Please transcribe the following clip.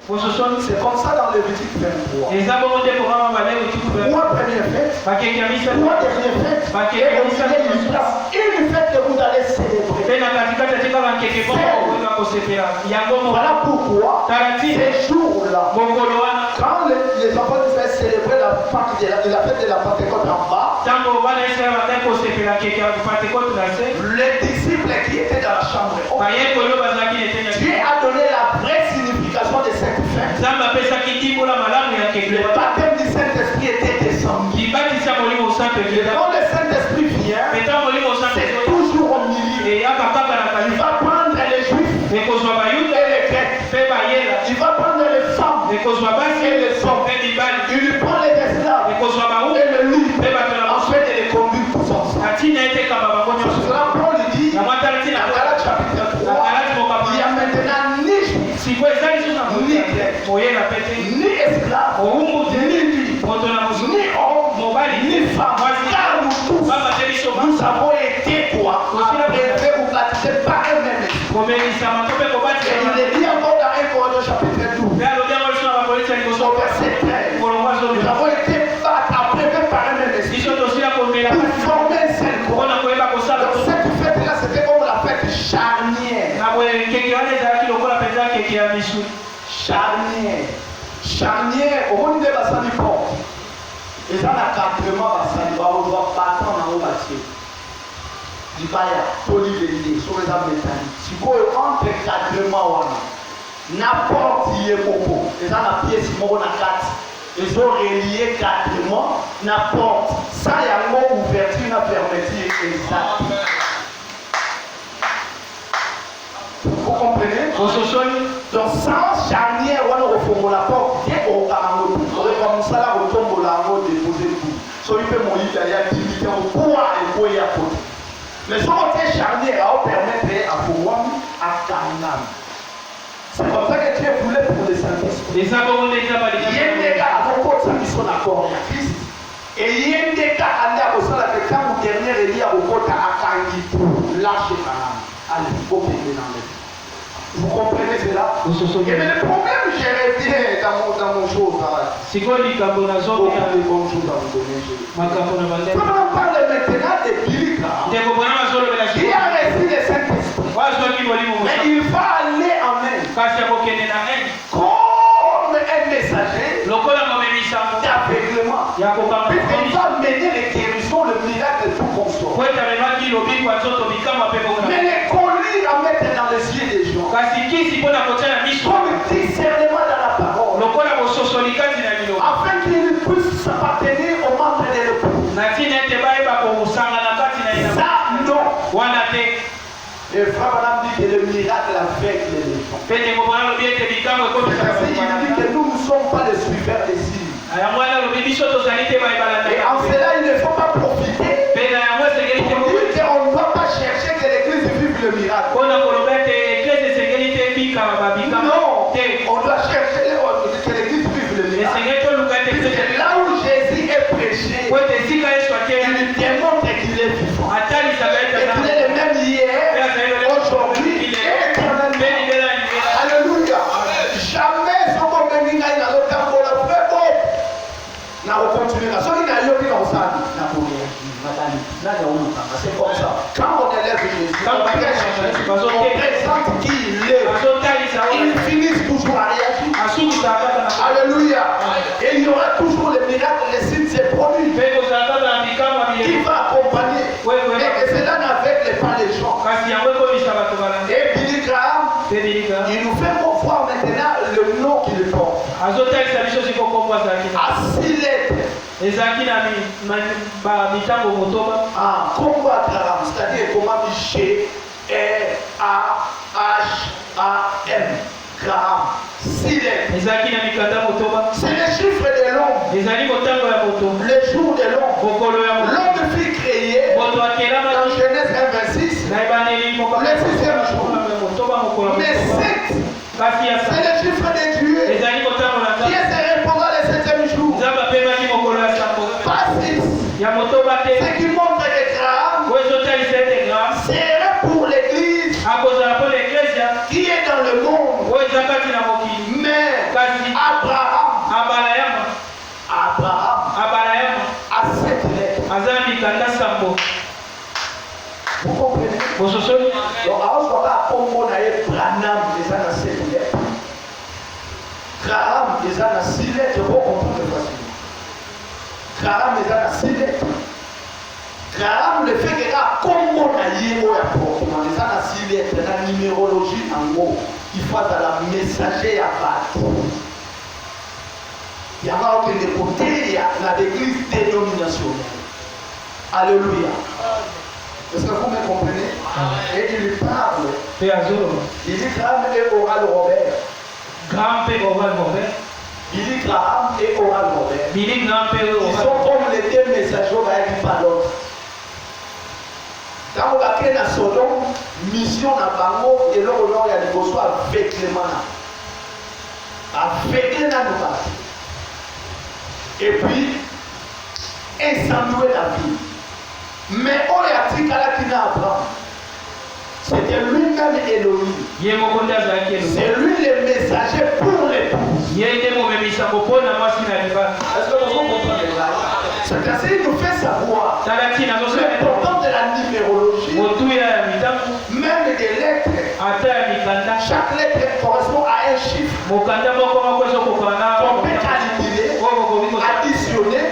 C'est comme ça dans Lévitique 23. Et ça, bon, on pour avoir Moi, première fête. Moi, dernière fête. Et une fête que vous allez célébrer. Voilà pourquoi ces jours-là, quand les enfants devaient célébrer la fête de la Pentecôte en bas, les disciples qui étaient dans la chambre, Dieu a donné la vraie signification de cette fête. Le baptême du Saint-Esprit était descendu. Quand le Saint-Esprit vient, c'est toujours au milieu. Il va prendre les Juifs et les Grecs. Il va prendre les femmes et les hommes. Il lui prend les esclaves et le livre. Ensuite, il les conduit tous ensemble. Cela, Paul dit, dans Galates chapitre 3, il y a maintenant ni juif, ni grec, ni esclave, ni libre, ni homme, ni femme, car nous tous, nous avons été quoi? Abreuvés ou baptisés par un même esprit. Et il est dit encore dans 1 Corinthiens chapitre 12, au verset 13, nous avons été abreuvés par un même esprit pour former un seul corps. Donc cette fête-là, c'était comme la fête charnière. Charnière, au monde de la salle du corps. Et ça, l'encadrement, on doit battre dans le bâtiment. Du baya, polyvélier, sur les armes métalliques. Si vous entre encadrement, n'importe qui est beaucoup. Et ça, la pièce, on a 4. Ils ont relié encadrement, n'importe. Ça, il y a un mot ouverture, une fermeture exacte. Vous comprenez? Donc, sans charnière, on a refait la porte. Dès qu'on a comme ça, là, on tombe là, on dépose tout. So, il peut mourir, il y a limité au poids et au à côté. Mais si on est charnière, on permet à pouvoir à Canaan. C'est comme ça que Dieu voulait pour les Saint-Esprit. Il y a des gars à côté qui sont d'accord avec Christ. Et il y a des gars à côté qui quand vous dernier est lié au côté à Canaan, lâchez Canaan. Allez, vous pouvez dans les. Vous comprenez cela? Et mais le problème, je reviens dans mon chose. C'est quoi les bonnes choses à vous donner? On parle maintenant des pilgrims. Il a reçu le Saint-Esprit. Mais il va aller en Inde. Comme un messager d'aveuglement. Puisqu'il va mener les guérisons, le miracle de tout consort. Mais les colis à mettre dans les yeux des gens. Comme discernement dans la parole. Afin qu'ils puissent s'appartenir aux membres de l'époux. Ça, non. Et Frère Madame dit que le miracle avec les gens. Il dit que nous ne sommes pas les suiveurs des signes. Et en cela, il ne faut pas profiter. Pour dire qu'on ne doit pas chercher que l'église vive le miracle. Non, on doit chercher que l'église vive le miracle. C'est là où Jésus est prêché. Il démontre qu'il est vivant. Et qu'il est le même hier, aujourd'hui et éternellement. Alléluia. Jamais ce qu'on me dit dans le temps pour la faire bon. On continue. C'est comme ça. Quand on élève Jésus, on présente qui il est. Ils finissent toujours à réagir. Alléluia. Et il y aura toujours les miracles, les signes et produits. Qui va accompagner. Et c'est là n'avec pas les gens. Et Billy Graham, il nous fait voir maintenant le nom qu'il porte. À 6 lettres. Combat Graham, c'est-à-dire comment G A H A M. Graham. 6 lettres. C'est le chiffre de l'homme. Le jour de l'homme. L'homme fut créé dans Genèse 1:26. Le 6e jour. Mais 7, c'est le chiffre de Dieu. Qui est répondant le 7e jour. Pas 6. Ce qui montre que Graham serait pour l'église qui est dans le monde. Mais Donc, avant de voir Congo, Branham, les ans à 7 lettres. Graham, les ans à 6 lettres, vous comprenez facilement. Graham, les ans à 6 lettres. Graham, le fait que Congo, les ans à 6 lettres, la numérologie en gros, il faut dans la messager à battre. Il y a un autre côté, il y a l'église dénominationnelle. Alléluia. Est-ce que vous me comprenez? Et il parle. Il dit Graham et Oral Robert. Graham et Oral Robert. Il dit Graham et Oral Robert. Ils sont comme les deux messagers qui parlent. Quand on va créer la Sodome, mission dans Bango, et là il y a des besoins avec les manas. Avec les manas. Et puis, incendier la vie. Mais on est à Tikalakina Abraham. C'était lui-même Elohim. C'est lui le messager pour l'épouse. Est-ce que vous comprenez? C'est-à-dire qu'il nous fait savoir l'importance de la numérologie, même des lettres. Chaque lettre correspond à un chiffre. On peut calculer, additionner